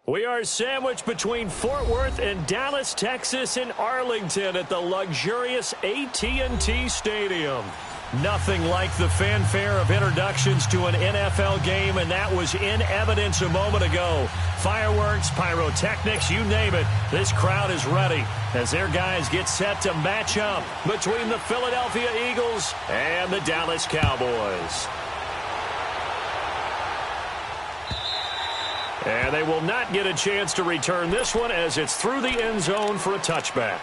We are sandwiched between Fort Worth and Dallas, Texas, and Arlington at the luxurious AT&T Stadium. Nothing like the fanfare of introductions to an NFL game, and that was in evidence a moment ago. Fireworks, pyrotechnics, you name it. This crowd is ready as their guys get set to match up between the Philadelphia Eagles and the Dallas Cowboys. And they will not get a chance to return this one as it's through the end zone for a touchback.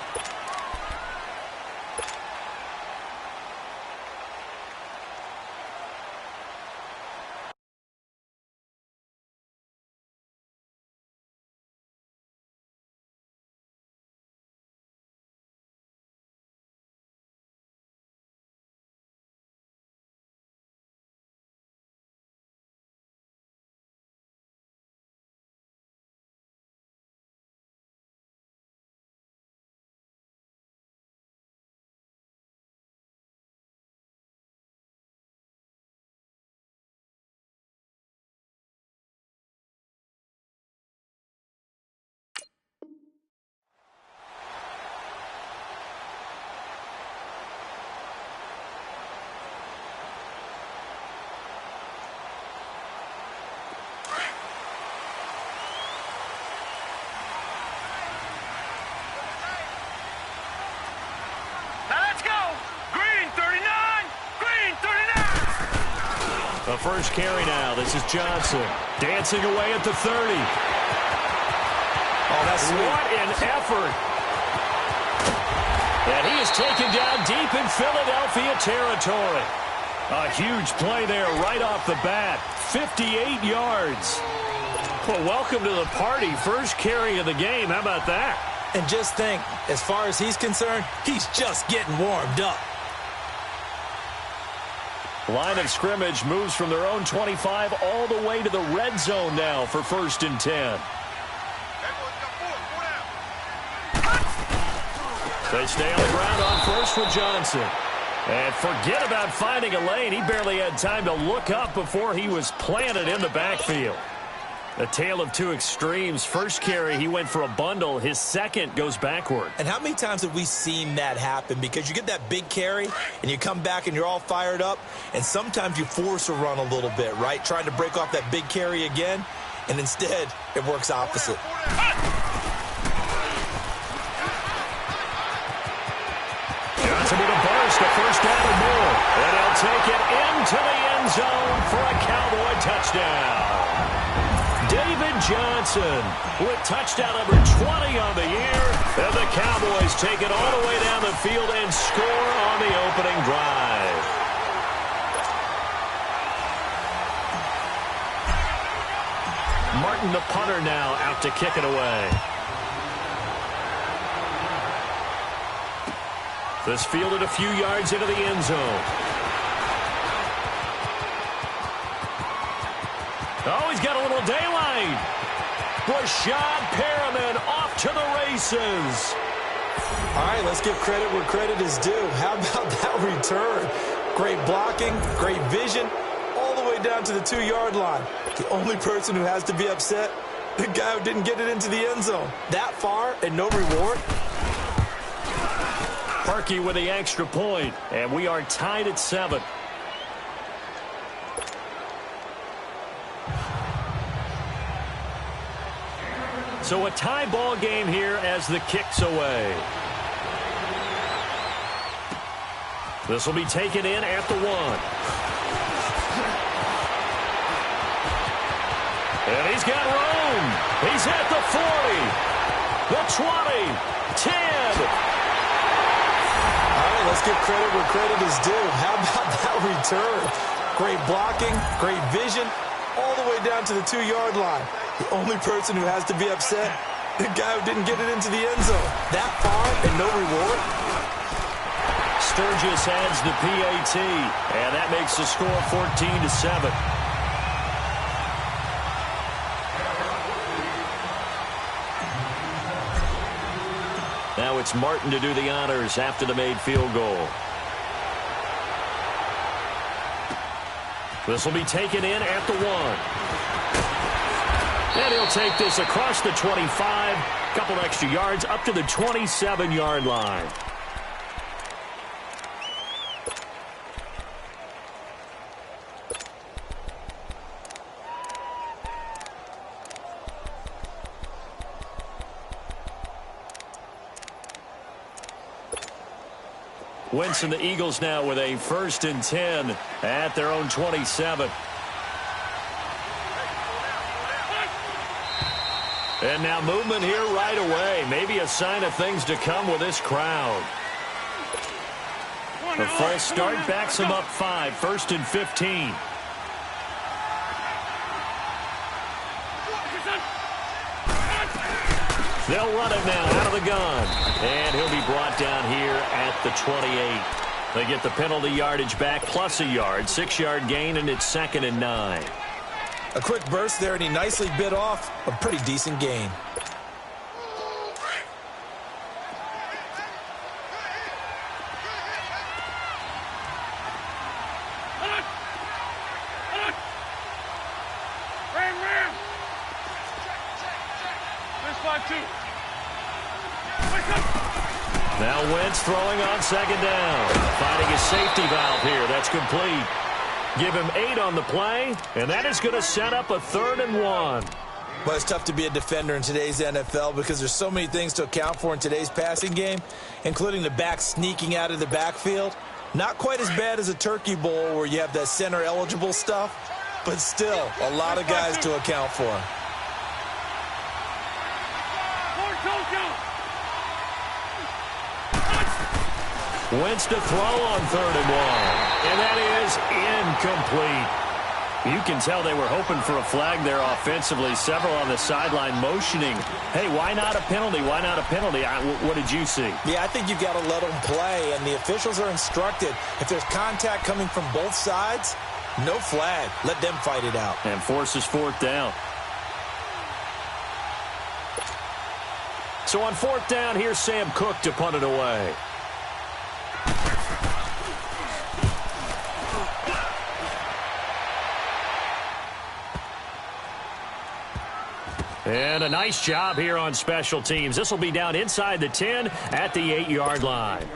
The first carry now. This is Johnson dancing away at the 30. Oh, that's sweet. What an effort. And he is taken down deep in Philadelphia territory. A huge play there right off the bat. 58 yards. Well, welcome to the party. First carry of the game. How about that? And just think, as far as he's concerned, he's just getting warmed up. Line of scrimmage moves from their own 25 all the way to the red zone now for 1st and 10. They stay on the ground on first with Johnson. And forget about finding a lane. He barely had time to look up before he was planted in the backfield. A tale of two extremes. First carry, he went for a bundle. His second goes backward. And how many times have we seen that happen? Because you get that big carry, and you come back and you're all fired up, and sometimes you force a run a little bit, right? Trying to break off that big carry again, and instead it works opposite. Johnson with a burst, a first down and more. And he'll take it into the end zone for a Cowboy touchdown. David Johnson with touchdown number 20 on the year. And the Cowboys take it all the way down the field and score on the opening drive. Martin, the punter, now out to kick it away. This fielded a few yards into the end zone. Oh, he's got a little daylight. Rashad Perriman off to the races. All right, let's give credit where credit is due. How about that return? Great blocking, great vision, all the way down to the 2-yard line. The only person who has to be upset, the guy who didn't get it into the end zone. That far and no reward. Parkey with the extra point, and we are tied at 7. So a tie ball game here as the kick's away. This will be taken in at the 1. And he's got room. He's at the 40, the 20, 10. All right, let's give credit where credit is due. How about that return? Great blocking, great vision, all the way down to the 2-yard line. The only person who has to be upset, the guy who didn't get it into the end zone. That far and no reward. Sturgis adds the PAT, and that makes the score 14-7. Now it's Martin to do the honors after the made field goal. This will be taken in at the 1. And he'll take this across the 25, a couple extra yards up to the 27-yard line. Wentz and the Eagles now with a 1st and 10 at their own 27. And now movement here right away. Maybe a sign of things to come with this crowd. The false start backs him up 5, 1st and 15. They'll run it now out of the gun. And he'll be brought down here at the 28. They get the penalty yardage back plus a yard. 6-yard gain, and it's 2nd and 9. A quick burst there, and he nicely bit off a pretty decent gain. Now Wentz throwing on 2nd down. Finding a safety valve here. That's complete. Give him 8 on the play, and that is going to set up a 3rd and 1. But it's tough to be a defender in today's NFL because there's so many things to account for in today's passing game, including the back sneaking out of the backfield. Not quite as bad as a Turkey Bowl where you have that center-eligible stuff, but still a lot of guys to account for. Wentz to throw on 3rd and 1. And that is incomplete. You can tell they were hoping for a flag there offensively. Several on the sideline motioning, hey, why not a penalty? Why not a penalty? What did you see? Yeah, I think you've got to let them play, and the officials are instructed. If there's contact coming from both sides, no flag. Let them fight it out. And forces 4th down. So on 4th down, here's Sam Cook to punt it away. And a nice job here on special teams. This will be down inside the 10 at the 8-yard line.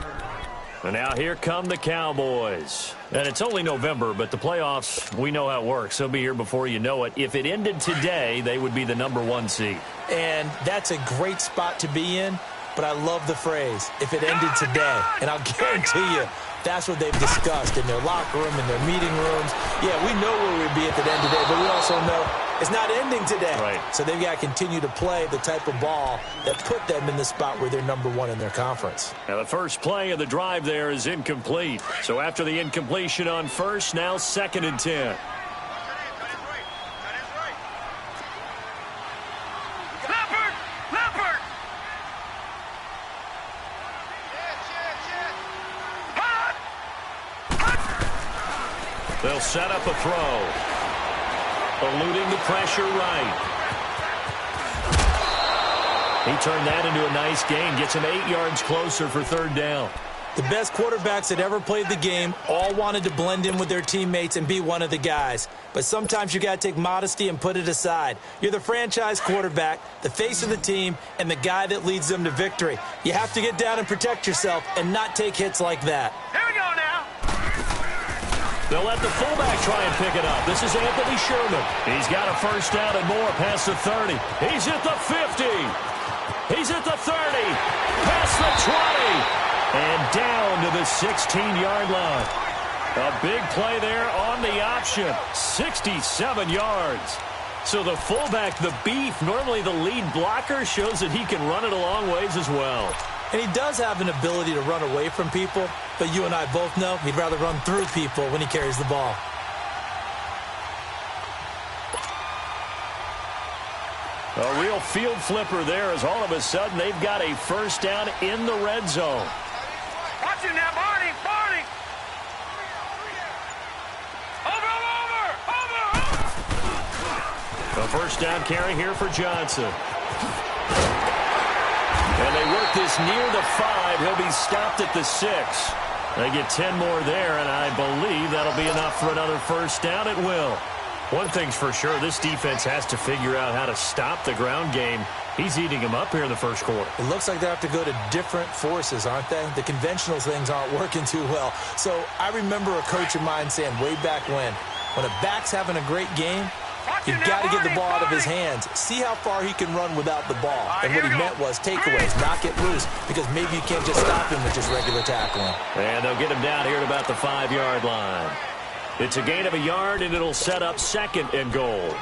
And now here come the Cowboys. And it's only November, but the playoffs, we know how it works. They'll be here before you know it. If it ended today, they would be the number 1 seed. And that's a great spot to be in, but I love the phrase, if it ended today. And I'll guarantee you, that's what they've discussed in their locker room, in their meeting rooms. Yeah, we know where we'd be at the end today, but we also know it's not ending today. Right. So they've got to continue to play the type of ball that put them in the spot where they're number 1 in their conference. Now the first play of the drive there is incomplete. So after the incompletion on 1st, now 2nd and 10. They'll set up a throw. Eluding the pressure right. He turned that into a nice gain. Gets him 8 yards closer for 3rd down. The best quarterbacks that ever played the game all wanted to blend in with their teammates and be one of the guys. But sometimes you got to take modesty and put it aside. You're the franchise quarterback, the face of the team, and the guy that leads them to victory. You have to get down and protect yourself and not take hits like that. Here we go now. They'll let the fullback try and pick it up. This is Anthony Sherman. He's got a 1st down and more past the 30. He's at the 50. He's at the 30. Past the 20. And down to the 16-yard line. A big play there on the option. 67 yards. So the fullback, the beef, normally the lead blocker, shows that he can run it a long ways as well. And he does have an ability to run away from people, but you and I both know he'd rather run through people when he carries the ball. A real field flipper there as all of a sudden they've got a 1st down in the red zone. Watch it now, Barney, Barney. Over. A 1st down carry here for Johnson. And they work this near the 5. He'll be stopped at the 6. They get 10 more there, and I believe that'll be enough for another 1st down. It will. One thing's for sure, this defense has to figure out how to stop the ground game. He's eating them up here in the first quarter. It looks like they have to go to different forces, aren't they? The conventional things aren't working too well. So I remember a coach of mine saying way back when a back's having a great game, you've got to get the ball out of his hands. See how far he can run without the ball. And what he meant was takeaways, knock it loose, because maybe you can't just stop him with just regular tackling. And they'll get him down here at about the 5-yard line. It's a gain of a yard, and it'll set up 2nd and goal.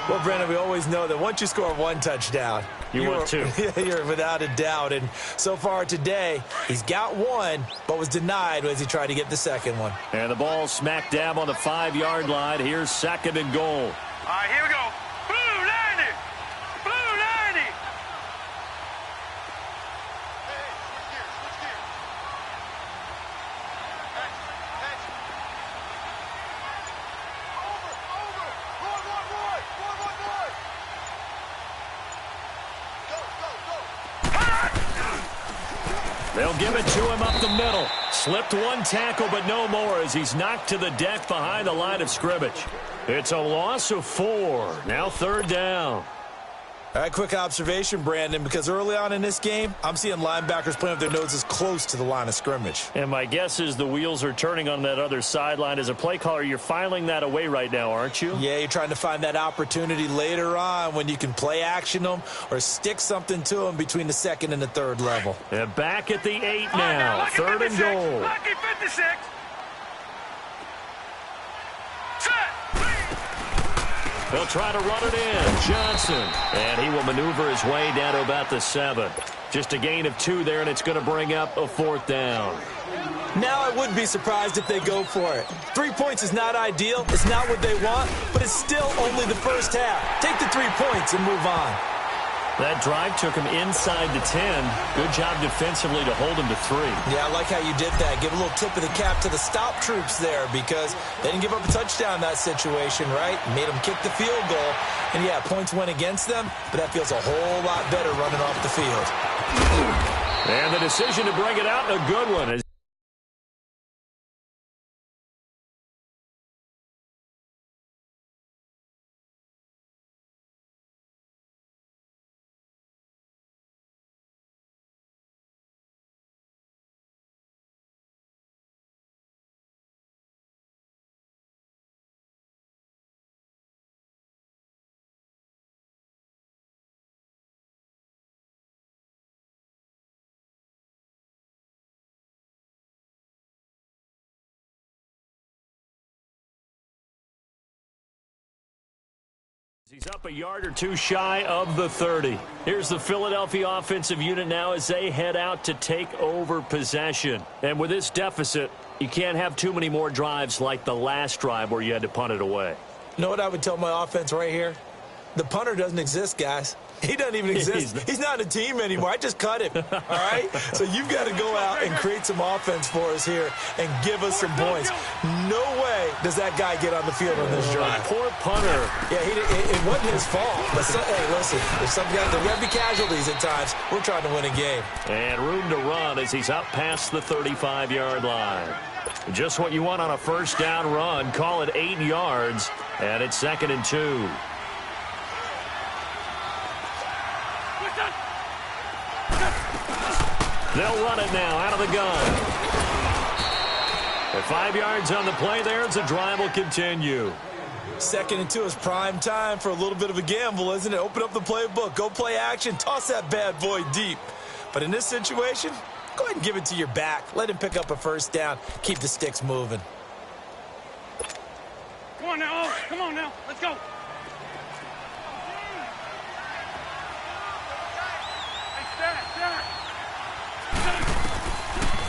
Well, Brandon, we always know that once you score 1 touchdown, you're 2. You're without a doubt. And so far today, he's got 1, but was denied as he tried to get the 2nd one. And the ball smack dab on the 5-yard line. Here's 2nd and goal. All right, here we go. Blue 90. Blue 90. They'll give it to him up the middle. Slipped 1 tackle, but no more as he's knocked to the deck behind the line of scrimmage. It's a loss of 4. Now 3rd down. All right, quick observation, Brandon, because early on in this game, I'm seeing linebackers playing with their noses close to the line of scrimmage. And my guess is the wheels are turning on that other sideline. As a play caller, you're filing that away right now, aren't you? Yeah, you're trying to find that opportunity later on when you can play action them or stick something to them between the 2nd and the 3rd level. And back at the 8 now. 3rd and goal. Lucky 56. They'll try to run it in. Johnson. And he will maneuver his way down to about the 7. Just a gain of 2 there, and it's going to bring up a 4th down. Now I would be surprised if they go for it. 3 points is not ideal. It's not what they want, but it's still only the first half. Take the 3 points and move on. That drive took him inside the 10. Good job defensively to hold him to 3. Yeah, I like how you did that. Give a little tip of the cap to the stop troops there because they didn't give up a touchdown in that situation, right? Made them kick the field goal. And, yeah, points went against them, but that feels a whole lot better running off the field. And the decision to bring it out, a good one. He's up a yard or 2 shy of the 30. Here's the Philadelphia offensive unit now as they head out to take over possession. And with this deficit, you can't have too many more drives like the last drive where you had to punt it away. You know what I would tell my offense right here? The punter doesn't exist, guys. He doesn't even exist. He's not a team anymore. I just cut him, all right? So you've got to go out and create some offense for us here and give us some points. No way does that guy get on the field on this drive. Poor punter. Yeah, it wasn't his fault. But hey, listen, if some guys, there are going to be casualties at times. We're trying to win a game. And room to run as he's up past the 35-yard line. Just what you want on a first down run. Call it 8 yards, and it's 2nd and 2. They'll run it now out of the gun. At 5 yards on the play there, the drive will continue. 2nd and 2 is prime time for a little bit of a gamble, isn't it? Open up the playbook, go play action, toss that bad boy deep. But in this situation, go ahead and give it to your back. Let him pick up a first down. Keep the sticks moving. Come on now. Come on now. Let's go.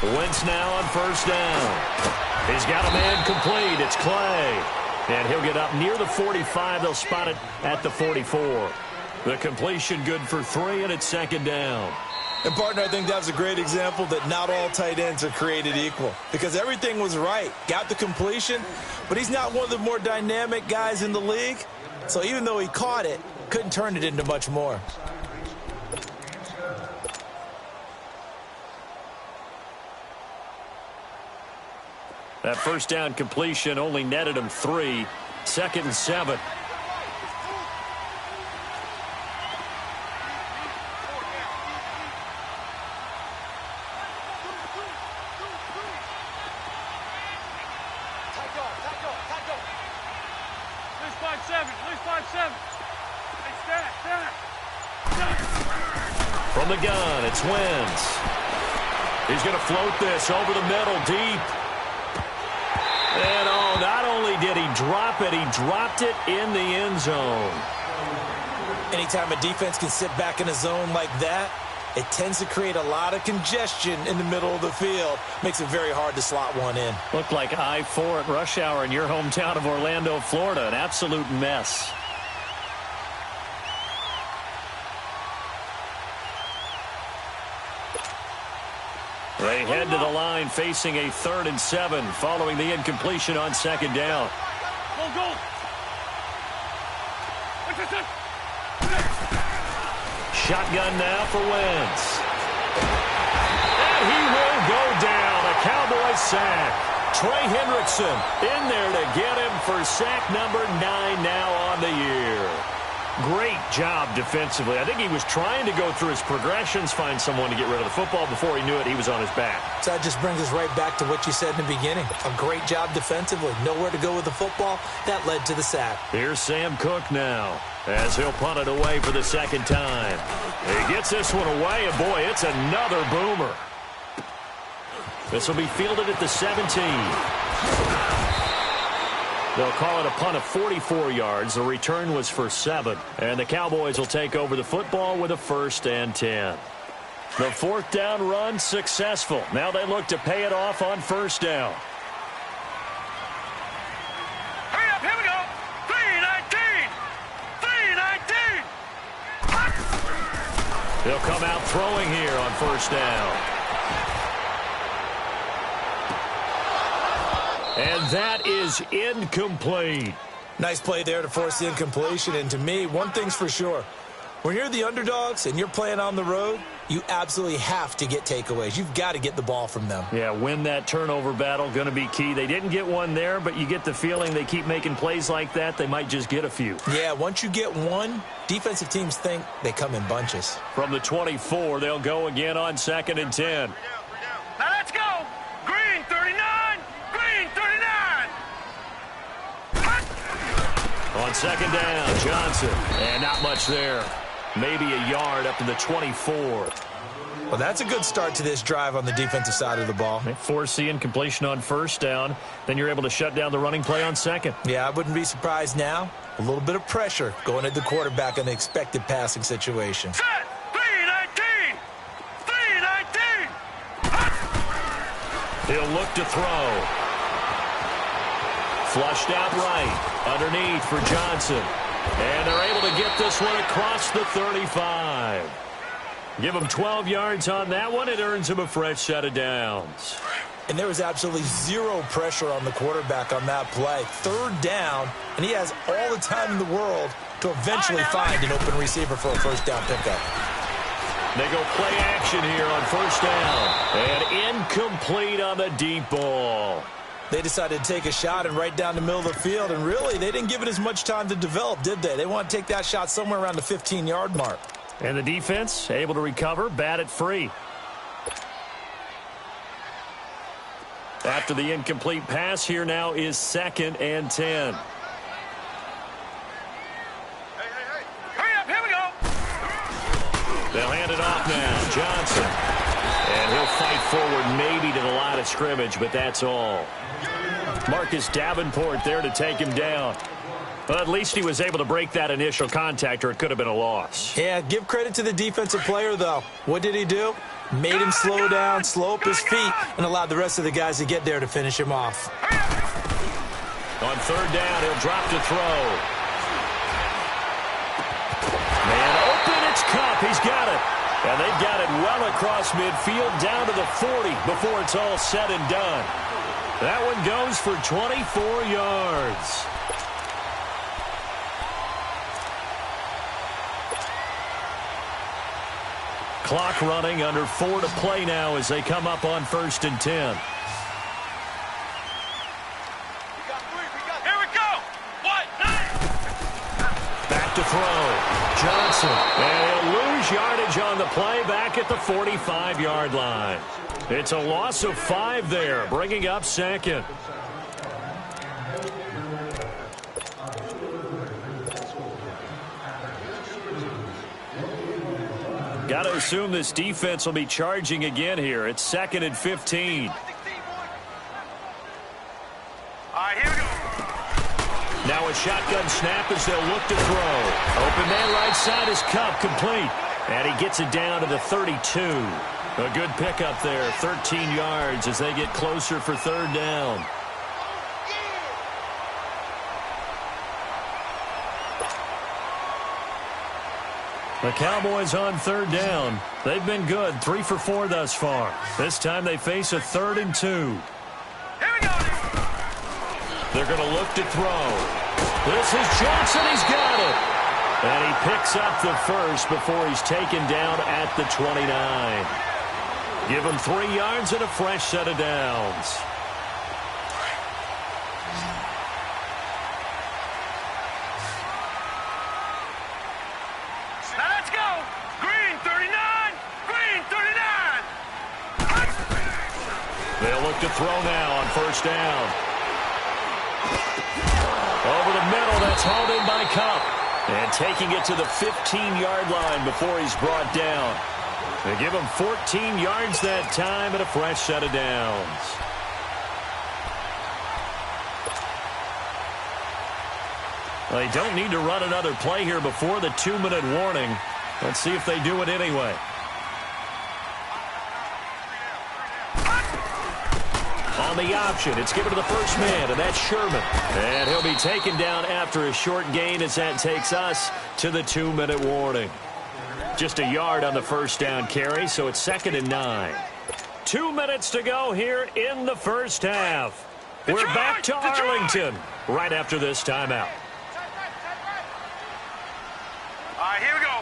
Wentz now on first down. He's got a man complete. It's Clay. And he'll get up near the 45. They'll spot it at the 44. The completion good for 3, and it's 2nd down. And, partner, I think that was a great example that not all tight ends are created equal because everything was right. Got the completion, but he's not one of the more dynamic guys in the league. So even though he caught it, couldn't turn it into much more. That first down completion only netted him 3. 2nd and 7. From the gun, it's Wentz. He's going to float this over the middle, deep. And not only did he drop it, he dropped it in the end zone. Anytime a defense can sit back in a zone like that, it tends to create a lot of congestion in the middle of the field. Makes it very hard to slot one in. Looked like I-4 at rush hour in your hometown of Orlando, Florida. An absolute mess. They head to the line facing a 3rd and 7 following the incompletion on 2nd down. Go. Shotgun now for Wentz. And he will go down. A Cowboy sack. Trey Hendrickson in there to get him for sack number 9 now on the year. Great job defensively. I think he was trying to go through his progressions, find someone to get rid of the football. Before he knew it, he was on his back. So that just brings us right back to what you said in the beginning. A great job defensively. Nowhere to go with the football. That led to the sack. Here's Sam Cook now as he'll punt it away for the 2nd time. He gets this one away, and boy, it's another boomer. This will be fielded at the 17. They'll call it a punt of 44 yards. The return was for 7. And the Cowboys will take over the football with a 1st and 10. The 4th down run successful. Now they look to pay it off on 1st down. Hurry up, here we go. 3-19. 3-19. They'll come out throwing here on 1st down. And that is incomplete. Nice play there to force the incompletion. And to me, one thing's for sure. When you're the underdogs and you're playing on the road, you absolutely have to get takeaways. You've got to get the ball from them. Yeah, win that turnover battle, going to be key. They didn't get one there, but you get the feeling they keep making plays like that, they might just get a few. Yeah, once you get one, defensive teams think they come in bunches. From the 24, they'll go again on 2nd and 10. Now let's go. Green 39. Green 39. On 2nd down, Johnson. And not much there. Maybe a yard up to the 24. Well, that's a good start to this drive on the defensive side of the ball. They force the incompletion on 1st down. Then you're able to shut down the running play on 2nd. Yeah, I wouldn't be surprised now. A little bit of pressure going at the quarterback in an expected passing situation. Set. 3-19. 3-19. He'll look to throw. Flushed out right. Underneath for Johnson. And they're able to get this one across the 35. Give him 12 yards on that one. It earns him a fresh set of downs. And there was absolutely zero pressure on the quarterback on that play. 3rd down, and he has all the time in the world to eventually find an open receiver for a 1st down pickup. They go play action here on 1st down. And incomplete on the deep ball. They decided to take a shot and right down the middle of the field, and really, they didn't give it as much time to develop, did they? They want to take that shot somewhere around the 15-yard mark. And the defense able to recover, bat it free. After the incomplete pass, here now is 2nd and 10. Hurry up, here we go. They'll hand it off now. Johnson. And he'll fight forward maybe to the line of scrimmage, but that's all. Marcus Davenport there to take him down. But at least he was able to break that initial contact, or it could have been a loss. Yeah, give credit to the defensive player, though. What did he do? Made him slow down, slow up his feet, and allowed the rest of the guys to get there to finish him off. On 3rd down, he'll drop to throw. Man open, it's Kupp. He's got it. And they've got it well across midfield down to the 40 before it's all said and done. That one goes for 24 yards. Clock running, under 4 to play now as they come up on 1st and 10. Here we go. 1, throw. Johnson. And he'll lose yardage on the play back at the 45-yard line. It's a loss of 5 there, bringing up second. Got to assume this defense will be charging again here. It's 2nd and 15. All right, here we go. Now a shotgun snap as they'll look to throw. Open man right side is Kupp, complete. And he gets it down to the 32. A good pickup there, 13 yards as they get closer for 3rd down. The Cowboys on 3rd down. They've been good, 3 for 4 thus far. This time they face a 3rd and 2. Here we go. They're going to look to throw. This is Johnson. He's got it. And he picks up the first before he's taken down at the 29. Give him 3 yards and a fresh set of downs. Now let's go. Green 39. Green 39. They'll look to throw now on 1st down. Over the middle, that's hauled in by Kupp. And taking it to the 15-yard line before he's brought down. They give him 14 yards that time and a fresh set of downs. They don't need to run another play here before the 2-minute warning. Let's see if they do it anyway. On the option, it's given to the first man, and that's Sherman. And he'll be taken down after a short gain as that takes us to the 2-minute warning. Just a yard on the 1st down carry, so it's 2nd and 9. 2 minutes to go here in the 1st half. We're back to Arlington right after this timeout. All right, here we go.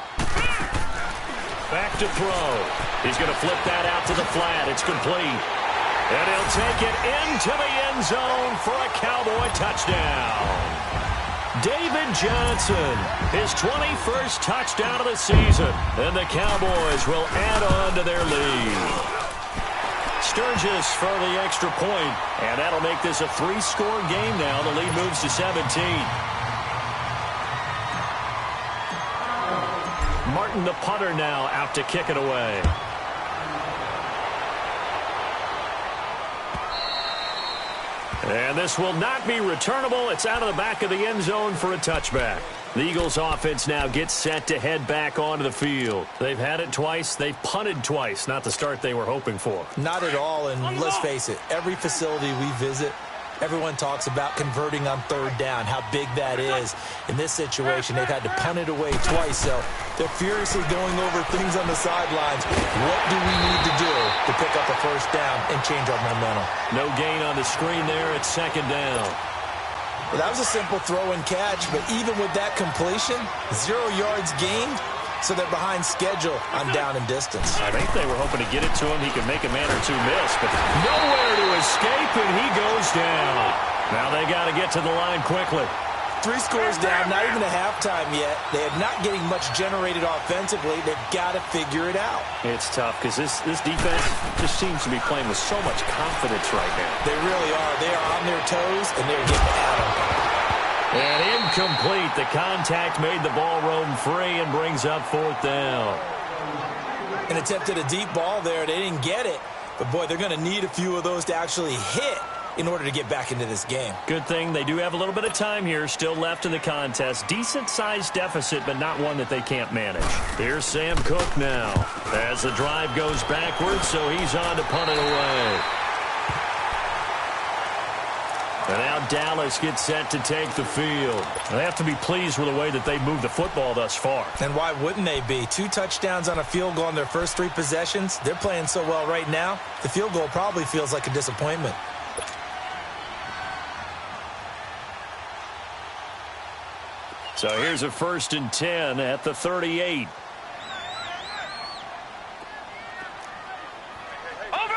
Back to throw. He's going to flip that out to the flat. It's complete. And he'll take it into the end zone for a Cowboy touchdown. David Johnson, his 21st touchdown of the season. And the Cowboys will add on to their lead. Sturgis for the extra point. And that'll make this a 3-score game now. The lead moves to 17. Martin, the punter, now out to kick it away. And this will not be returnable. It's out of the back of the end zone for a touchback. The Eagles offense now gets set to head back onto the field. They've had it twice. They've punted twice. Not the start they were hoping for. Not at all, and let's face it, every facility we visit, everyone talks about converting on 3rd down, how big that is. In this situation, they've had to punt it away twice, so they're furiously going over things on the sidelines. What do we need to do to pick up a 1st down and change our momentum? No gain on the screen there. It's 2nd down. Well, that was a simple throw and catch, but even with that completion, 0 yards gained, so they're behind schedule on down and distance. I think they were hoping to get it to him. He could make a man or two miss, but nowhere to escape, and he goes down. Now they got to get to the line quickly. 3 scores down, not even a halftime yet. They are not getting much generated offensively. They've got to figure it out. It's tough because this defense just seems to be playing with so much confidence right now. They really are. They are on their toes, and they're getting at them. And incomplete. The contact made the ball roam free and brings up 4th down. An attempt at a deep ball there. They didn't get it. But, boy, they're going to need a few of those to actually hit in order to get back into this game. Good thing they do have a little bit of time here still left in the contest. Decent-sized deficit, but not one that they can't manage. Here's Sam Cook now as the drive goes backwards, so he's on to punt it away. And now Dallas gets set to take the field. They have to be pleased with the way that they moved the football thus far. And why wouldn't they be? 2 touchdowns on a field goal in their first 3 possessions. They're playing so well right now, the field goal probably feels like a disappointment. So here's a 1st and 10 at the 38. Over!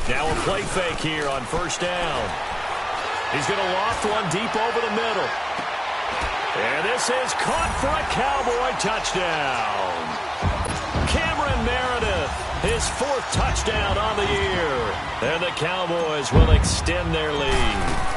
Now a play fake here on 1st down. He's going to loft one deep over the middle. And this is caught for a Cowboy touchdown. Cameron Meredith, his 4th touchdown on the year. And the Cowboys will extend their lead.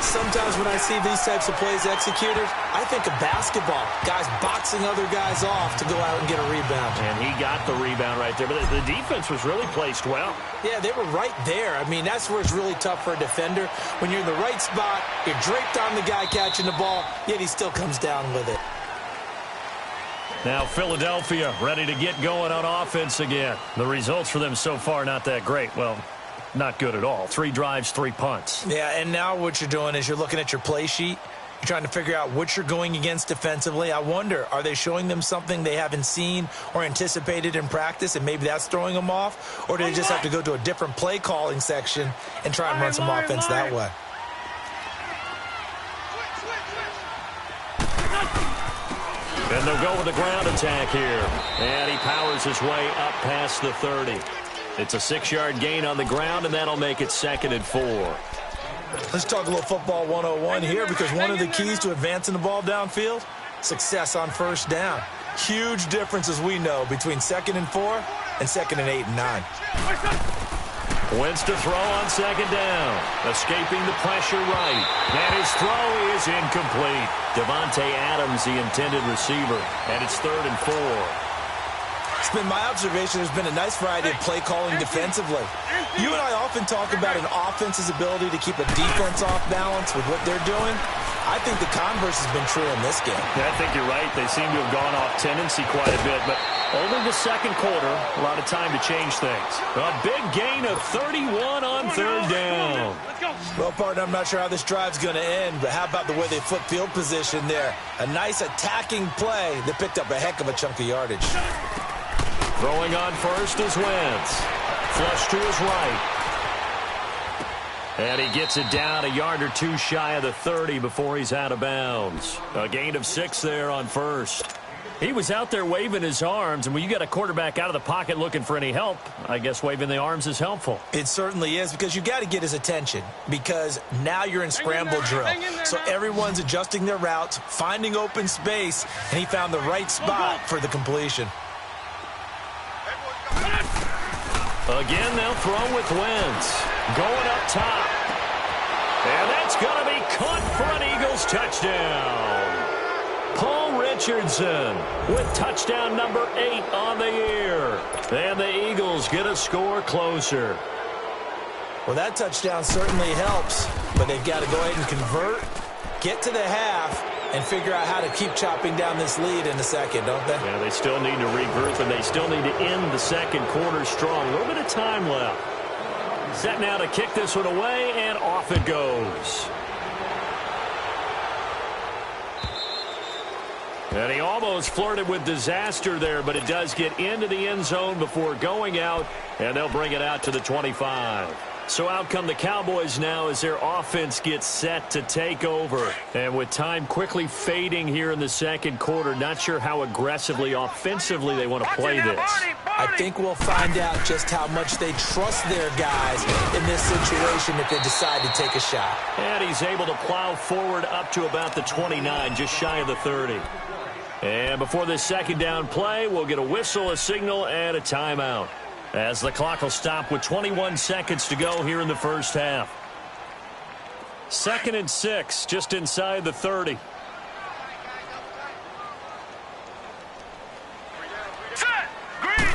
Sometimes when I see these types of plays executed, I think of basketball. Guys boxing other guys off to go out and get a rebound. And he got the rebound right there. But the defense was really placed well. Yeah, they were right there. I mean, that's where it's really tough for a defender. When you're in the right spot, you're draped on the guy catching the ball, yet he still comes down with it. Now Philadelphia ready to get going on offense again. The results for them so far not that great. Well, not good at all. 3 drives, 3 punts. Yeah, and now what you're doing is you're looking at your play sheet. You're trying to figure out what you're going against defensively. I wonder, are they showing them something they haven't seen or anticipated in practice, and maybe that's throwing them off? Or do they just have to go to a different play calling section and try and run some offense that way? And they'll go with the ground attack here. And he powers his way up past the 30. It's a 6-yard gain on the ground, and that'll make it 2nd and 4. Let's talk a little football 101 here, because one of the keys to advancing the ball downfield, success on first down. Huge difference, as we know, between 2nd and 4 and 2nd and 8 and 9. Wentz to throw on 2nd down. Escaping the pressure right. And his throw is incomplete. Devontae Adams, the intended receiver. And it's 3rd and 4. It's been my observation there's been a nice variety of play calling defensively. You and I often talk about an offense's ability to keep a defense off balance with what they're doing. I think the converse has been true in this game. Yeah, I think you're right. They seem to have gone off tendency quite a bit, but only the 2nd quarter, a lot of time to change things. A big gain of 31 on 3rd down. Well, partner, I'm not sure how this drive's going to end, but how about the way they flip field position there? A nice attacking play that picked up a heck of a chunk of yardage. Throwing on first is Wentz. Flush to his right. And he gets it down a yard or 2 shy of the 30 before he's out of bounds. A gain of 6 there on first. He was out there waving his arms, and when you get a quarterback out of the pocket looking for any help, I guess waving the arms is helpful. It certainly is, because you got to get his attention, because now you're in scramble drill. So everyone's adjusting their routes, finding open space, and he found the right spot for the completion. Again, they'll throw with Wentz. Going up top. And that's going to be caught for an Eagles touchdown. Paul Richardson with touchdown number 8 on the year. And the Eagles get a score closer. Well, that touchdown certainly helps, but they've got to go ahead and convert, get to the half, and figure out how to keep chopping down this lead in the second, don't they? Yeah, they still need to regroup, and they still need to end the 2nd quarter strong. A little bit of time left. Set now to kick this one away, and off it goes. And he almost flirted with disaster there, but it does get into the end zone before going out, and they'll bring it out to the 25. So out come the Cowboys now as their offense gets set to take over. And with time quickly fading here in the 2nd quarter, not sure how aggressively, offensively they want to play this. I think we'll find out just how much they trust their guys in this situation if they decide to take a shot. And he's able to plow forward up to about the 29, just shy of the 30. And before this 2nd down play, we'll get a whistle, a signal, and a timeout, as the clock will stop with 21 seconds to go here in the first half. 2nd and 6, just inside the 30. Set. Green.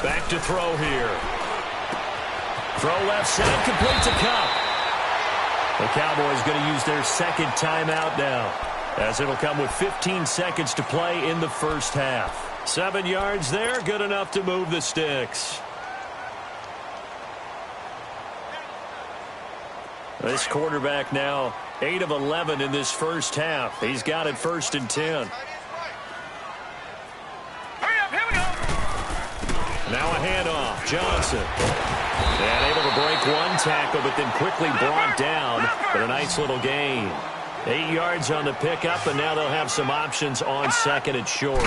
Back to throw here. Throw left side, complete to Kupp. The Cowboys going to use their 2nd timeout now, as it'll come with 15 seconds to play in the first half. 7 yards there, good enough to move the sticks. This quarterback now 8 of 11 in this first half. He's got it 1st and 10. Hurry up, here we go. Now a handoff, Johnson. And able to break one tackle, but then quickly brought down, but a nice little gain. 8 yards on the pickup, and now they'll have some options on 2nd and short.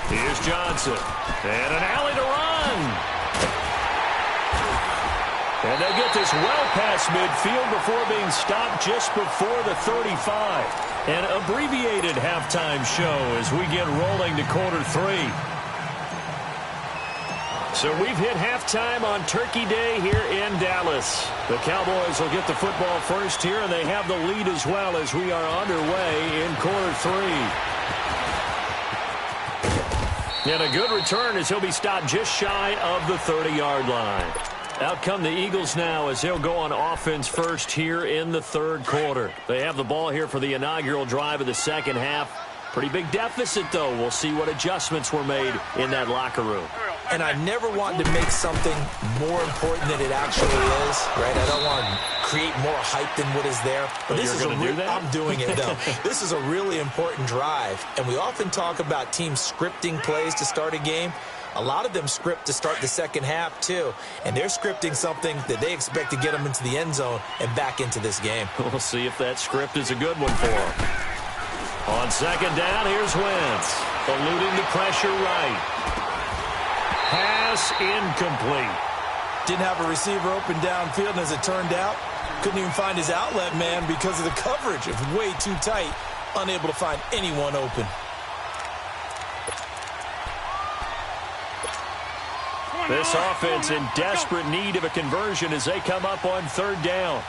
Here's Johnson. And an alley to run. And they get this well past midfield before being stopped just before the 35. An abbreviated halftime show as we get rolling to quarter 3. So we've hit halftime on Turkey Day here in Dallas. The Cowboys will get the football first here, and they have the lead as well as we are underway in quarter 3. And a good return as he'll be stopped just shy of the 30-yard line. Out come the Eagles now as they'll go on offense first here in the third quarter. They have the ball here for the inaugural drive of the second half. Pretty big deficit, though. We'll see what adjustments were made in that locker room. And I never wanted to make something more important than it actually is, right? I don't want to create more hype than what is there. But this is going to do that? I'm doing it, though. This is a really important drive. And we often talk about teams scripting plays to start a game. A lot of them script to start the second half, too. And they're scripting something that they expect to get them into the end zone and back into this game. We'll see if that script is a good one for them. On second down, here's Wentz. Eluding the pressure right. Pass incomplete. Didn't have a receiver open downfield, and as it turned out, couldn't even find his outlet man because of the coverage. It was way too tight, unable to find anyone open. This offense in desperate need of a conversion as they come up on third down.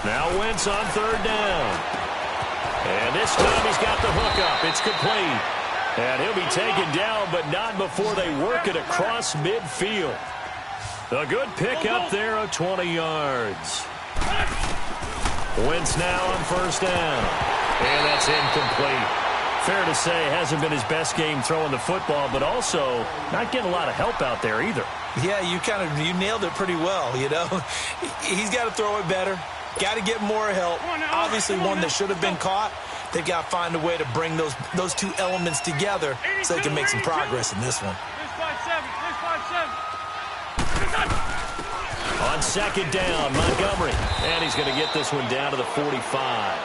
Now Wentz on third down. And this time he's got the hook up. It's complete. And he'll be taken down, but not before they work it across midfield. A good pick up there of 20 yards. Wentz now on first down. And that's incomplete. Fair to say, hasn't been his best game throwing the football, but also not getting a lot of help out there either. Yeah, you nailed it pretty well, you know. He's got to throw it better. Got to get more help. Obviously one that should have been caught. They've got to find a way to bring those two elements together so they can make some progress in this one. On second down, Montgomery. And he's going to get this one down to the 45.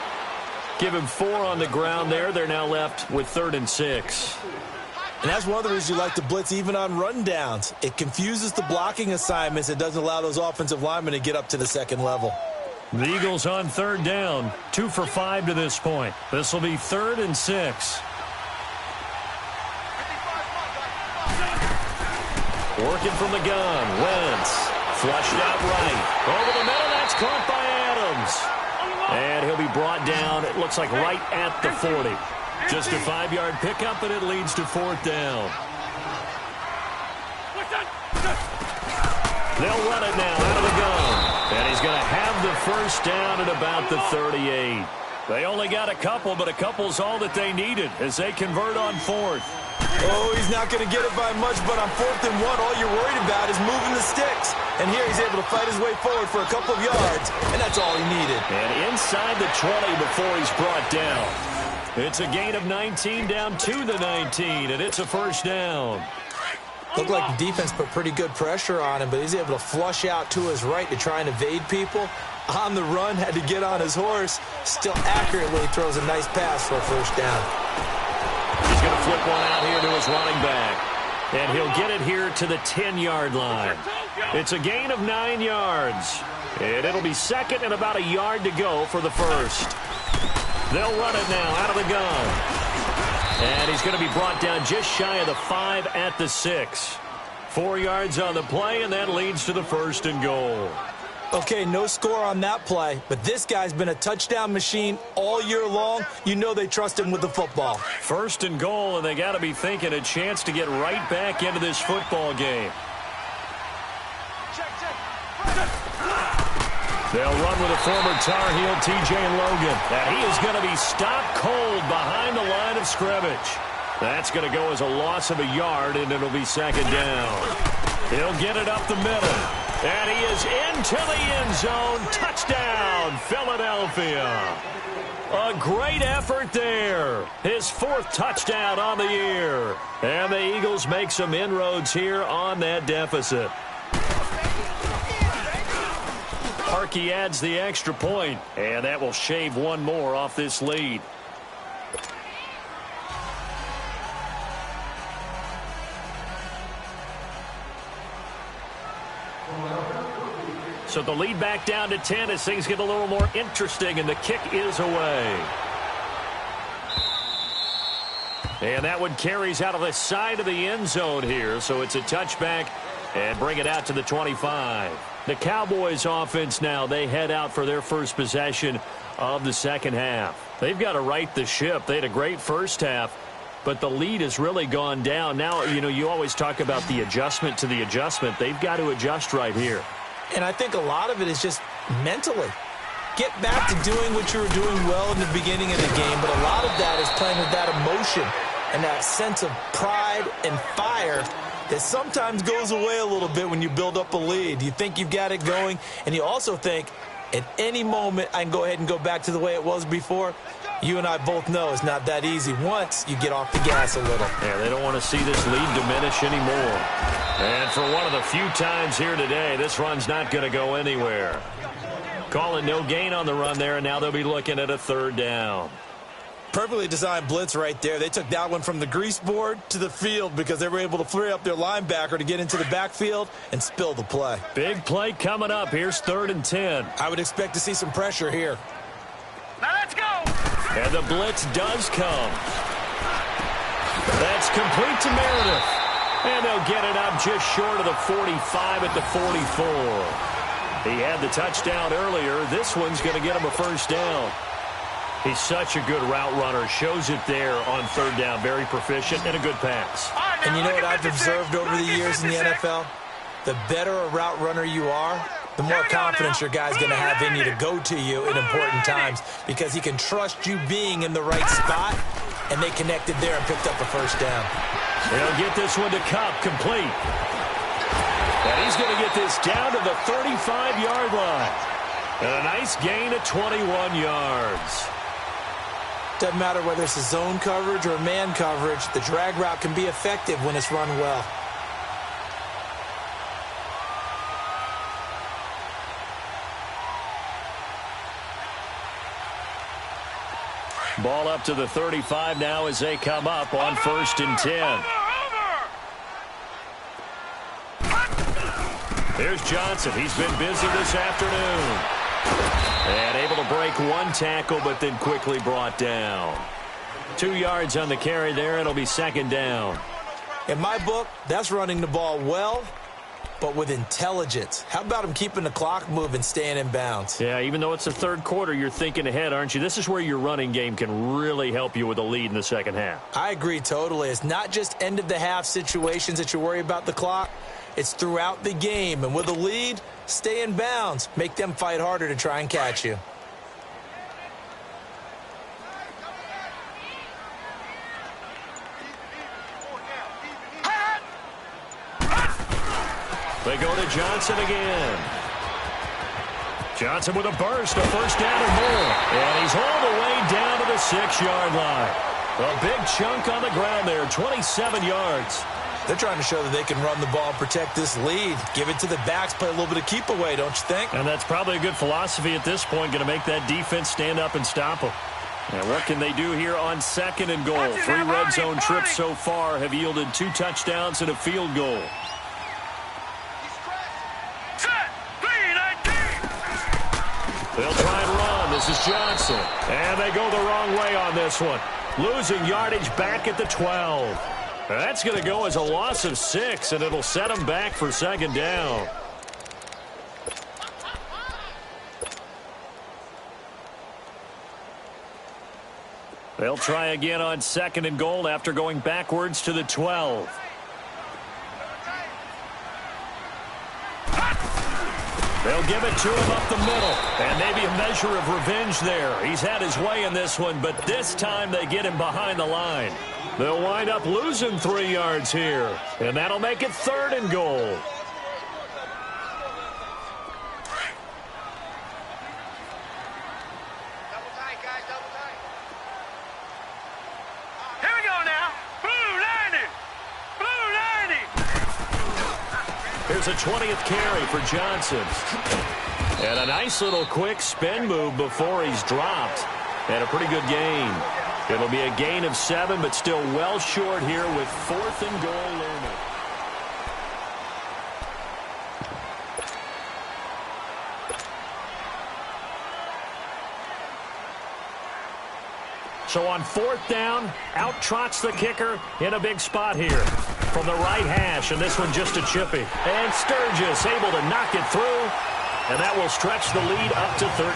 Give him 4 on the ground there. They're now left with 3rd and 6. And that's one of the reasons you like to blitz even on rundowns. It confuses the blocking assignments. It doesn't allow those offensive linemen to get up to the second level. The Eagles on third down. 2 for 5 to this point. This will be 3rd and 6. Working from the gun. Wentz. Flushed out right. Over the middle. That's caught by Adams. And he'll be brought down, it looks like right at the 40. Just a 5-yard pickup, and it leads to 4th down. They'll run it now out of the gun. And he's going to have the first down at about the 38. They only got a couple, but a couple's all that they needed as they convert on 4th. Oh, he's not going to get it by much, but on 4th and 1, all you're worried about is moving the sticks. And here he's able to fight his way forward for a couple of yards, and that's all he needed. And inside the 20 before he's brought down. It's a gain of 19 down to the 19, and it's a first down. Looked like the defense put pretty good pressure on him, but he's able to flush out to his right to try and evade people. On the run, had to get on his horse. Still accurately throws a nice pass for a first down. He's going to flip one out here to his running back. And he'll get it here to the 10-yard line. It's a gain of 9 yards. And it'll be 2nd and about a yard to go for the first. They'll run it now out of the gun. And he's going to be brought down just shy of the 5 at the 6. 4 yards on the play, and that leads to the 1st and goal. Okay, no score on that play, but this guy's been a touchdown machine all year long. You know they trust him with the football. 1st and goal, and they got to be thinking a chance to get right back into this football game. They'll run with a former Tar Heel, T.J. Logan. And he is going to be stopped cold behind the line of scrimmage. That's going to go as a loss of a yard, and it'll be 2nd down. He'll get it up the middle. And he is into the end zone. Touchdown, Philadelphia. A great effort there. His 4th touchdown on the year. And the Eagles make some inroads here on that deficit. Parkey adds the extra point, and that will shave one more off this lead. So the lead back down to 10 as things get a little more interesting, and the kick is away. And that one carries out of the side of the end zone here, so it's a touchback and bring it out to the 25. The Cowboys offense now, they head out for their first possession of the second half. They've got to right the ship. They had a great first half, but the lead has really gone down. Now, you always talk about the adjustment to the adjustment. They've got to adjust right here. And I think a lot of it is just mentally. Get back to doing what you were doing well in the beginning of the game, but a lot of that is playing with that emotion and that sense of pride and fire that sometimes goes away a little bit when you build up a lead. You think you've got it going, and you also think at any moment I can go ahead and go back to the way it was before. You and I both know it's not that easy once you get off the gas a little. Yeah, they don't want to see this lead diminish anymore. And for one of the few times here today, this run's not going to go anywhere. Call it no gain on the run there, and now they'll be looking at a third down. Perfectly designed blitz right there. They took that one from the grease board to the field because they were able to free up their linebacker to get into the backfield and spill the play. Big play coming up. Here's 3rd and 10. I would expect to see some pressure here. Now let's go. And the blitz does come. That's complete to Meredith. And they'll get it up just short of the 45 at the 44. He had the touchdown earlier. This one's going to get him a first down. He's such a good route runner. Shows it there on 3rd down. Very proficient and a good pass. And you know what I've observed over the years in the NFL? The better a route runner you are, the more confidence your guy's going to have in you to go to you in important times because he can trust you being in the right spot, and they connected there and picked up a first down. They'll get this one to Kupp, complete. And he's going to get this down to the 35-yard line. And a nice gain of 21 yards. Doesn't matter whether it's a zone coverage or man coverage, the drag route can be effective when it's run well. Ball up to the 35 now as they come up on 1st and 10. Here's Johnson. He's been busy this afternoon. And able to break one tackle, but then quickly brought down. 2 yards on the carry there. It'll be 2nd down. In my book, that's running the ball well, but with intelligence. How about him keeping the clock moving, staying in bounds? Yeah, even though it's the 3rd quarter, you're thinking ahead, aren't you? This is where your running game can really help you with a lead in the second half. I agree totally. It's not just end-of-the-half situations that you worry about the clock. It's throughout the game. And with a lead, stay in bounds. Make them fight harder to try and catch you. They go to Johnson again. Johnson with a burst, a first down or more. And he's all the way down to the 6-yard line. A big chunk on the ground there, 27 yards. They're trying to show that they can run the ball and protect this lead. Give it to the backs, play a little bit of keep away, don't you think? And that's probably a good philosophy at this point, going to make that defense stand up and stop them. And what can they do here on 2nd and goal? 3 red zone trips so far have yielded 2 touchdowns and a field goal. They'll try and run. This is Johnson. And they go the wrong way on this one. Losing yardage back at the 12. That's going to go as a loss of 6, and it'll set them back for 2nd down. They'll try again on 2nd and goal after going backwards to the 12. They'll give it to him up the middle. And maybe a measure of revenge there. He's had his way in this one, but this time they get him behind the line. They'll wind up losing 3 yards here. And that'll make it 3rd and goal. Here we go now. Blue 90. Blue 90. Here's a 20th carry for Johnson. And a nice little quick spin move before he's dropped. And a pretty good gain. It'll be a gain of 7, but still well short here with 4th and goal looming. So on 4th down, out trots the kicker in a big spot here from the right hash, and this one just a chippy. And Sturgis able to knock it through, and that will stretch the lead up to 13.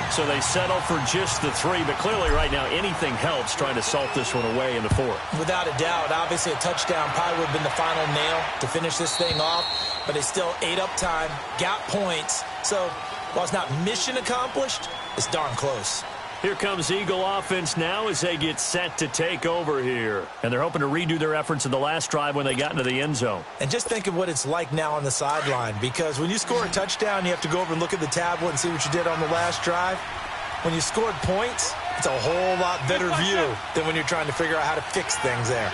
So they settle for just the 3, but clearly right now anything helps trying to salt this one away in the 4th. Without a doubt, obviously a touchdown probably would have been the final nail to finish this thing off, but they still ate up time, got points. So while it's not mission accomplished, it's darn close. Here comes Eagle offense now as they get set to take over here. And they're hoping to redo their efforts in the last drive when they got into the end zone. And just think of what it's like now on the sideline, because when you score a touchdown, you have to go over and look at the tablet and see what you did on the last drive. When you scored points, it's a whole lot better view than when you're trying to figure out how to fix things there.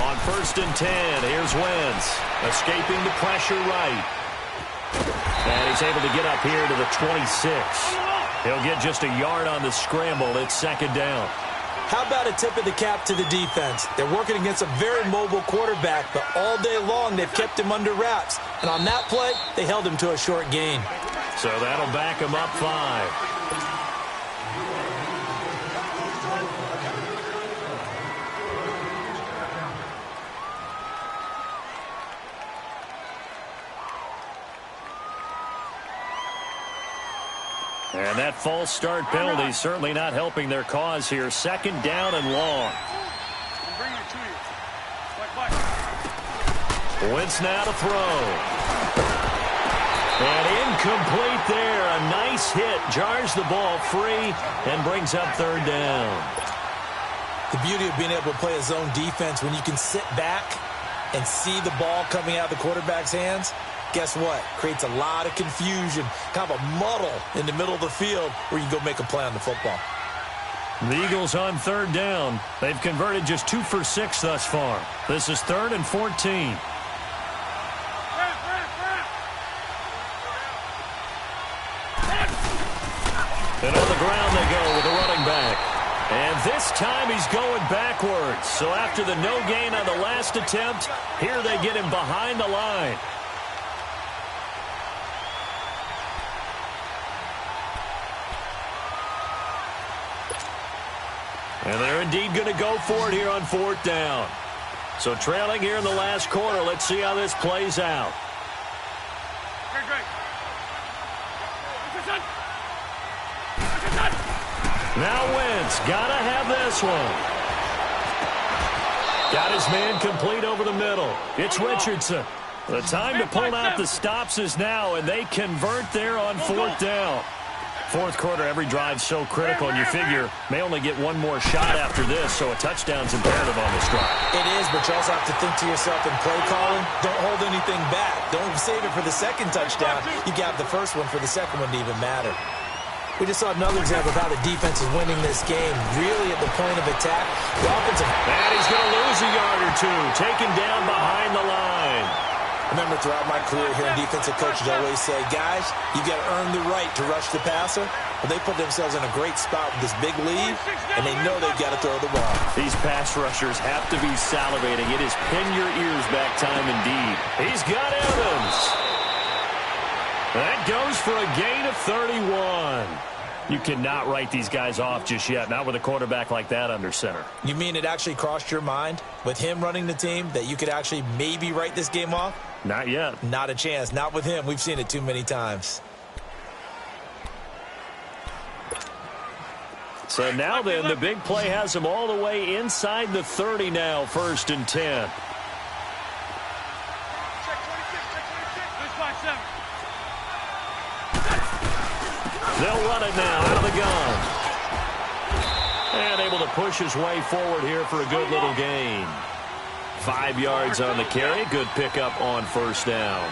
On 1st and 10, here's Wentz, escaping the pressure right. And he's able to get up here to the 26. He'll get just a yard on the scramble. It's 2nd down. How about a tip of the cap to the defense? They're working against a very mobile quarterback, but all day long they've kept him under wraps. And on that play, they held him to a short gain. So that'll back him up 5. And that false start penalty certainly not helping their cause here. 2nd down and long. Wentz now to throw. And incomplete there. A nice hit. Jars the ball free and brings up 3rd down. The beauty of being able to play a zone defense when you can sit back and see the ball coming out of the quarterback's hands. Guess what? Creates a lot of confusion, kind of a muddle in the middle of the field where you can go make a play on the football. The Eagles on 3rd down. They've converted just 2 for 6 thus far. This is 3rd and 14. And on the ground they go with a running back. And this time he's going backwards. So after the no gain on the last attempt, here they get him behind the line. And they're indeed going to go for it here on 4th down. So trailing here in the last quarter. Let's see how this plays out. Now Wentz, gotta have this one. Got his man complete over the middle. It's Richardson. The time to pull out the stops is now, and they convert there on 4th down. 4th quarter, every drive so critical, and you figure may only get one more shot after this, so a touchdown's imperative on this drive. It is, but you also have to think to yourself in play calling, don't hold anything back. Don't save it for the 2nd touchdown. You got the 1st one for the 2nd one to even matter. We just saw another example of how the defense is winning this game, really at the point of attack. The offensive... And he's going to lose a yard or 2, taken down behind the line. Remember, throughout my career here, defensive coaches always say, guys, you got to earn the right to rush the passer. Well, they put themselves in a great spot with this big lead, and they know they've got to throw the ball. These pass rushers have to be salivating. It is pin your ears back time indeed. He's got Evans. That goes for a gain of 31. You cannot write these guys off just yet, not with a quarterback like that under center. You mean it actually crossed your mind with him running the team that you could actually maybe write this game off? Not yet. Not a chance. Not with him. We've seen it too many times. So now then, the big play has him all the way inside the 30 now, 1st and 10. They'll run it now out of the gun. And able to push his way forward here for a good little gain. 5 yards on the carry. Good pickup on 1st down.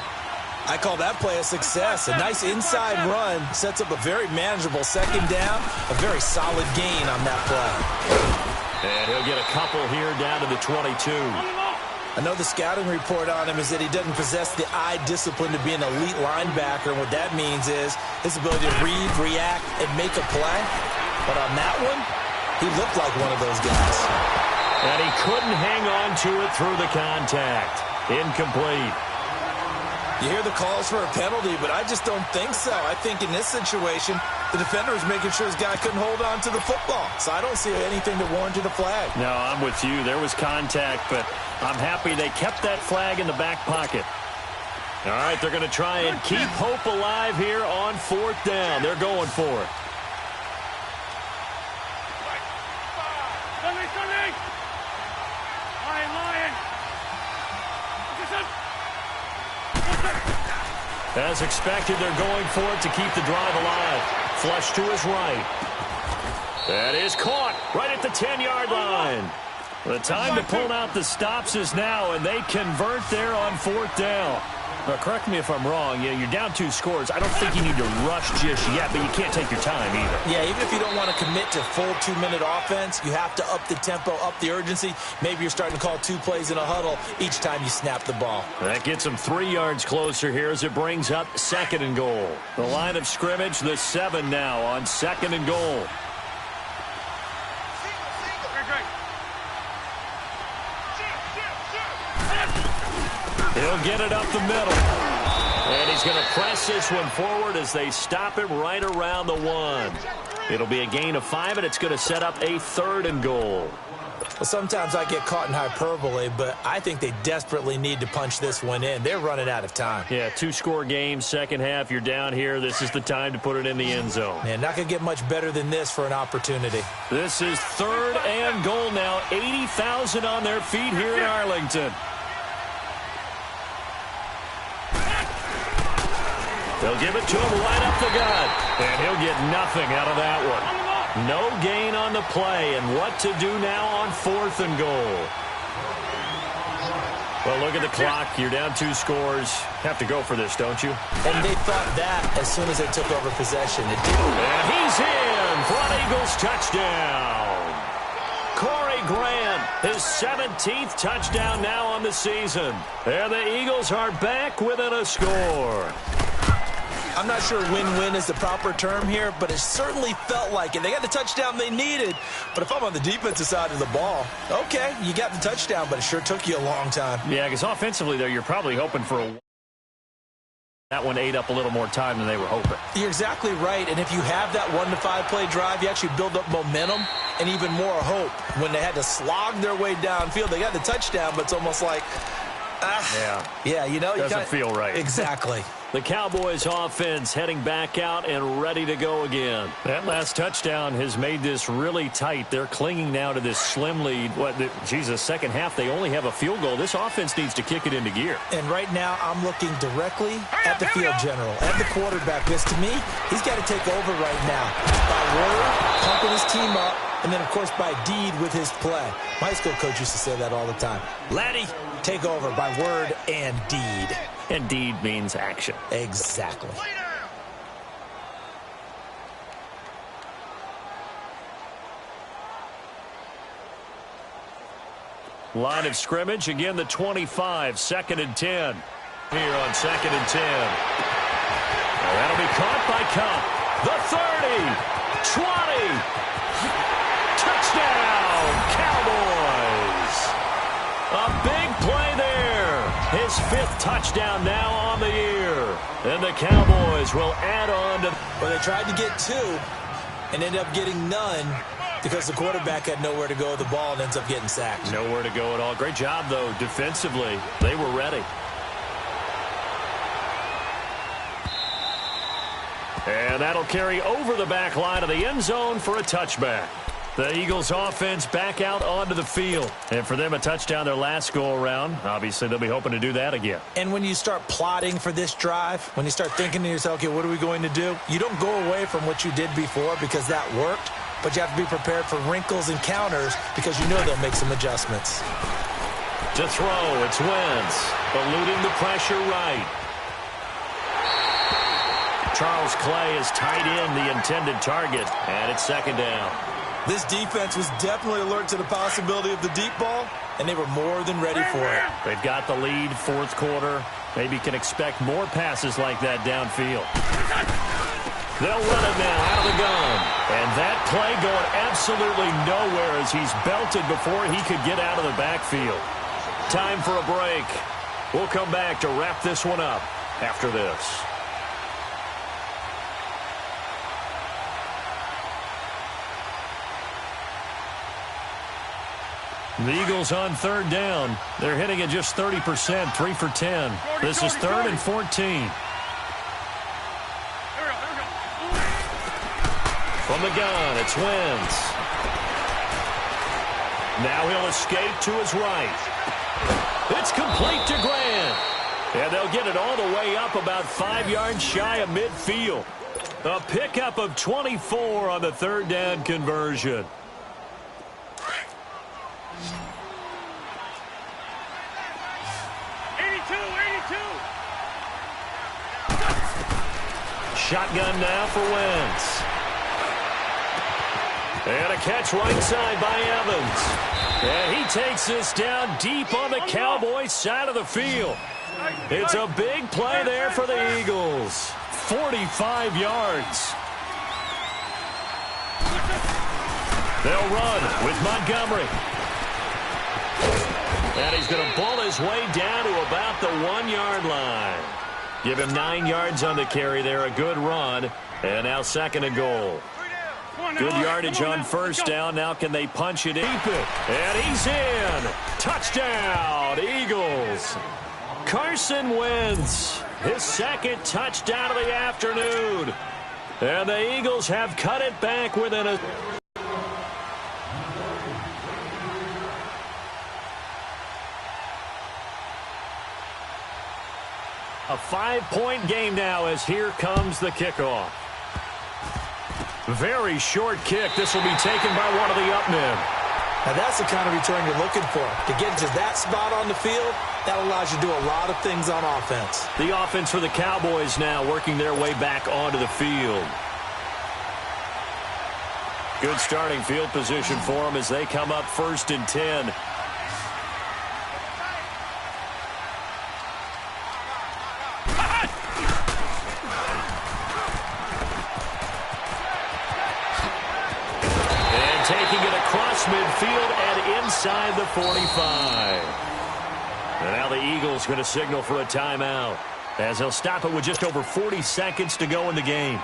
I call that play a success. A nice inside run sets up a very manageable 2nd down. A very solid gain on that play. And he'll get a couple here down to the 22. I know the scouting report on him is that he doesn't possess the eye discipline to be an elite linebacker. And what that means is his ability to read, react, and make a play. But on that one, he looked like one of those guys. And he couldn't hang on to it through the contact. Incomplete. You hear the calls for a penalty, but I just don't think so. I think in this situation, The defender was making sure his guy couldn't hold on to the football. So I don't see anything that warranted a flag. No, I'm with you. There was contact, but I'm happy they kept that flag in the back pocket. All right, they're going to try and keep hope alive here on 4th down. They're going for it. As expected, they're going for it to keep the drive alive. Flush to his right. That is caught right at the 10-yard line. The time to pull out the stops is now, and they convert there on 4th down. Now, correct me if I'm wrong. Yeah, you're down 2 scores. I don't think you need to rush just yet, but you can't take your time either. Yeah, even if you don't want to commit to full 2-minute offense, you have to up the tempo, up the urgency. Maybe you're starting to call 2 plays in a huddle each time you snap the ball. That gets them 3 yards closer here as it brings up 2nd and goal. The line of scrimmage, the 7 now on 2nd and goal. He'll get it up the middle. And he's going to press this one forward as they stop it right around the 1. It'll be a gain of 5, and it's going to set up a 3rd and goal. Well, sometimes I get caught in hyperbole, but I think they desperately need to punch this one in. They're running out of time. Yeah, 2-score game, second half. You're down here. This is the time to put it in the end zone. Man, not going to get much better than this for an opportunity. This is 3rd and goal now. 80,000 on their feet here in Arlington. They'll give it to him right up the gut. And he'll get nothing out of that one. No gain on the play. And what to do now on 4th and goal. Well, look at the clock. You're down 2 scores. Have to go for this, don't you? And they thought that as soon as they took over possession. It didn't. And he's in for an Eagles touchdown. Corey Grant, his 17th touchdown now on the season. And the Eagles are back within a score. I'm not sure win-win is the proper term here, but it certainly felt like it. They got the touchdown they needed, but if I'm on the defensive side of the ball, okay, you got the touchdown, but it sure took you a long time. Yeah, because offensively, though, you're probably hoping for a... That one ate up a little more time than they were hoping. You're exactly right, and if you have that 1-to-5 play drive, you actually build up momentum and even more hope. When they had to slog their way downfield, they got the touchdown, but it's almost like... Yeah, you know. Doesn't feel right. Exactly. The Cowboys offense heading back out and ready to go again. That last touchdown has made this really tight. They're clinging now to this slim lead. Second half, they only have a field goal. This offense needs to kick it into gear. And right now, I'm looking directly at the field general, at the quarterback. Because to me, he's got to take over right now. By word, pumping his team up, and then, of course, by deed with his play. My high school coach used to say that all the time. Laddie, take over by word and deed. And deed means action. Exactly. Line of scrimmage, again the 25, 2nd and 10. Here on 2nd and 10. That'll be caught by Kupp. The 30, 20. Touchdown, Cowboys. A big play there. His 5th touchdown now on the year. And the Cowboys will add on to... Well, they tried to get 2 and ended up getting none because the quarterback had nowhere to go with the ball and ends up getting sacked. Nowhere to go at all. Great job, though, defensively. They were ready. And that'll carry over the back line of the end zone for a touchback. The Eagles offense back out onto the field. And for them, a touchdown their last go-around. Obviously, they'll be hoping to do that again. And when you start plotting for this drive, when you start thinking to yourself, okay, what are we going to do? You don't go away from what you did before because that worked. But you have to be prepared for wrinkles and counters because you know they'll make some adjustments. To throw, it's Wentz. Eluding the pressure right. Charles Clay has tied in the intended target. And it's 2nd down. This defense was definitely alert to the possibility of the deep ball, and they were more than ready for it. They've got the lead, 4th quarter. Maybe can expect more passes like that downfield. They'll run it now out of the gun. And that play going absolutely nowhere as he's belted before he could get out of the backfield. Time for a break. We'll come back to wrap this one up after this. The Eagles on third down. They're hitting at just 30%, 3 for 10. This is 3rd and 14. From the gun, it's Wentz. Now he'll escape to his right. It's complete to Grant. And they'll get it all the way up about 5 yards shy of midfield. A pickup of 24 on the third down conversion. Shotgun now for Wentz. And a catch right side by Evans. And he takes this down deep on the Cowboys side of the field. It's a big play there for the Eagles. 45 yards. They'll run with Montgomery. And he's going to bull his way down to about the 1-yard line. Give him 9 yards on the carry there. A good run. And now 2nd and goal. Good yardage on first down. Now can they punch it in? Keep it. And he's in. Touchdown, Eagles. Carson Wentz, his 2nd touchdown of the afternoon. And the Eagles have cut it back within a... A 5-point game now as here comes the kickoff. Very short kick. This will be taken by one of the up men. Now that's the kind of return you're looking for. To get to that spot on the field, that allows you to do a lot of things on offense. The offense for the Cowboys now working their way back onto the field. Good starting field position for them as they come up 1st and 10. Taking it across midfield and inside the 45. And now the Eagles going to signal for a timeout as they'll stop it with just over 40 seconds to go in the game.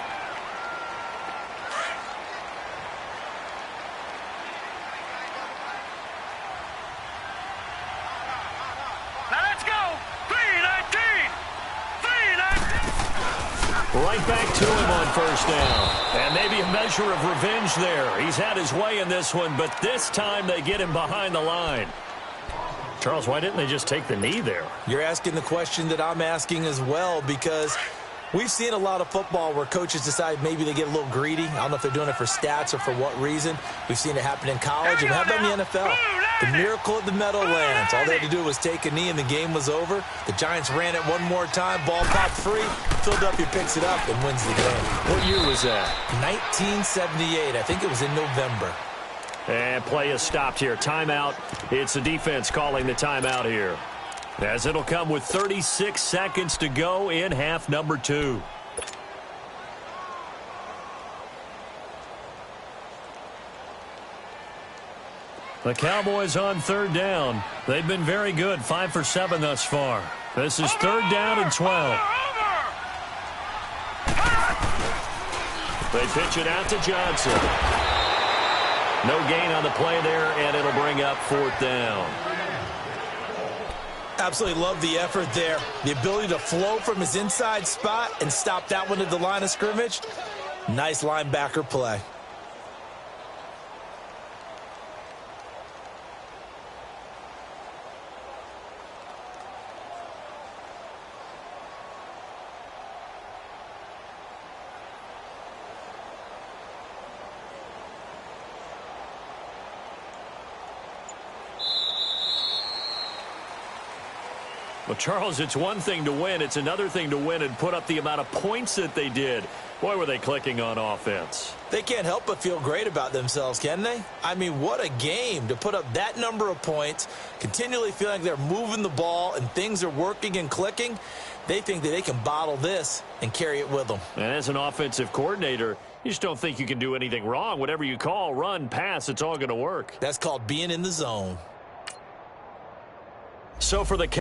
Now let's go. 3-19. Right back to him on first down. And maybe a measure of revenge there. He's had his way in this one, but this time they get him behind the line. Charles, why didn't they just take the knee there? You're asking the question that I'm asking as well, because we've seen a lot of football where coaches decide maybe they get a little greedy. I don't know if they're doing it for stats or for what reason. We've seen it happen in college, and how about in the NFL? The miracle of the Meadowlands. All they had to do was take a knee, and the game was over. The Giants ran it one more time. Ball popped free. Philadelphia picks it up and wins the game. What year was that? 1978. I think it was in November. And play is stopped here. Timeout. It's the defense calling the timeout here, as it'll come with 36 seconds to go in half number 2. The Cowboys on third down. They've been very good, 5 for 7 thus far. This is 3rd down and 12. They pitch it out to Johnson. No gain on the play there, and it'll bring up 4th down. Absolutely love the effort there. The ability to flow from his inside spot and stop that one at the line of scrimmage. Nice linebacker play. Well, Charles, it's one thing to win. It's another thing to win and put up the amount of points that they did. Boy, were they clicking on offense. They can't help but feel great about themselves, can they? I mean, what a game to put up that number of points, continually feeling like they're moving the ball and things are working and clicking. They think that they can bottle this and carry it with them. And as an offensive coordinator, you just don't think you can do anything wrong. Whatever you call, run, pass, it's all going to work. That's called being in the zone. So for the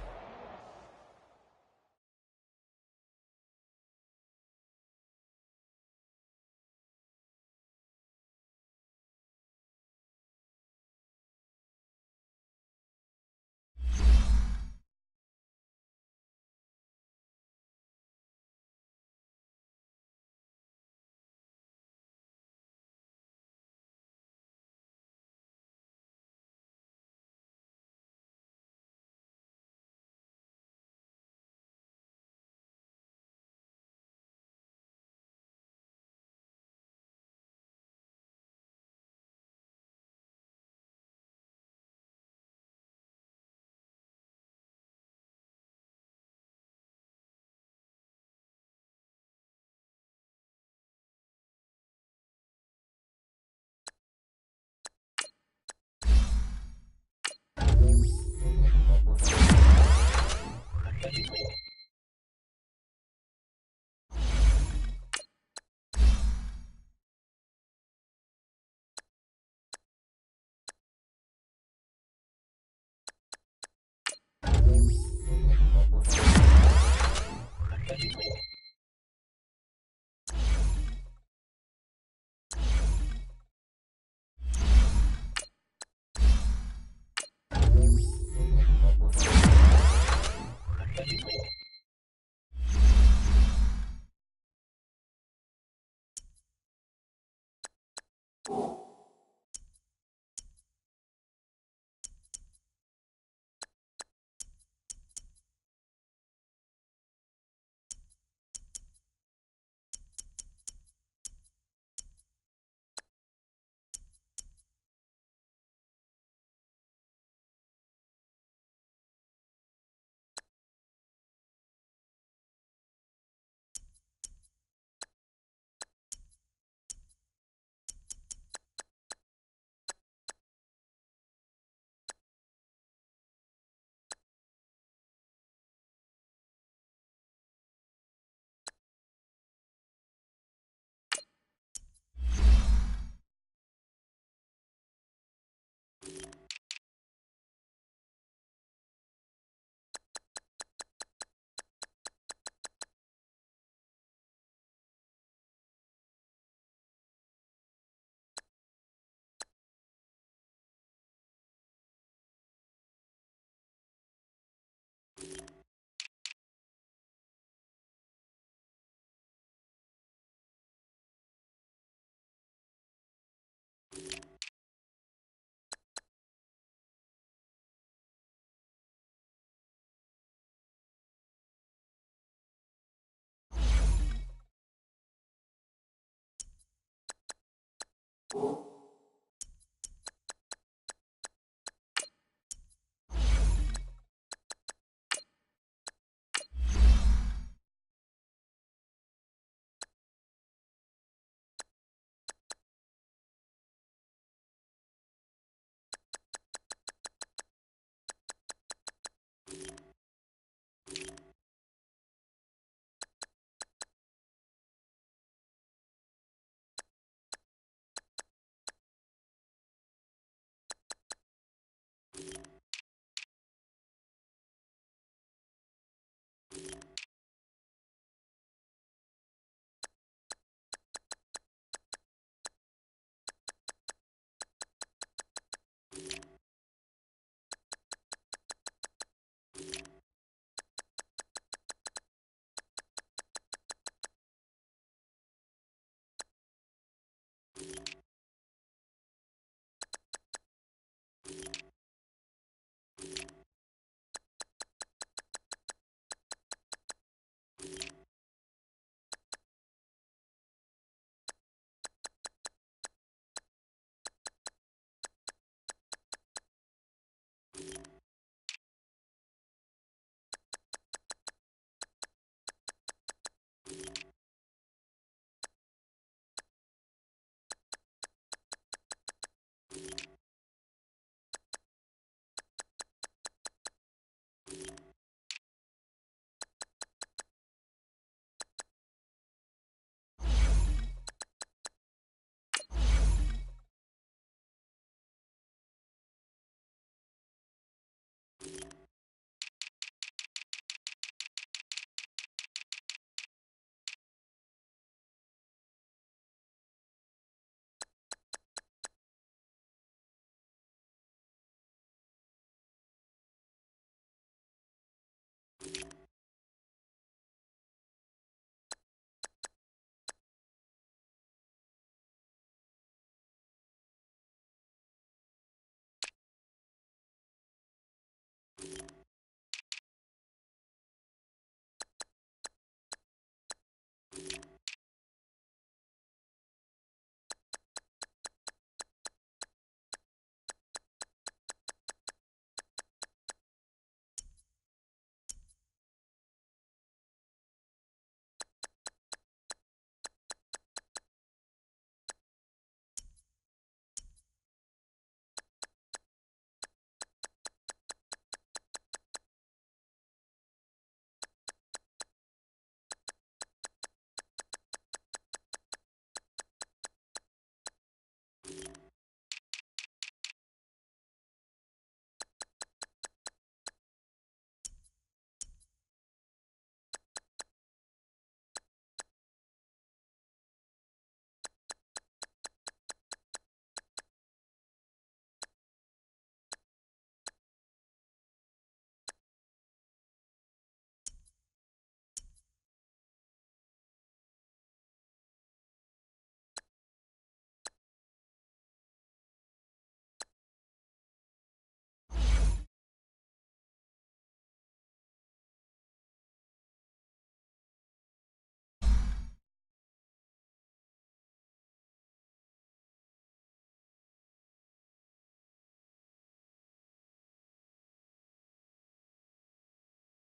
you.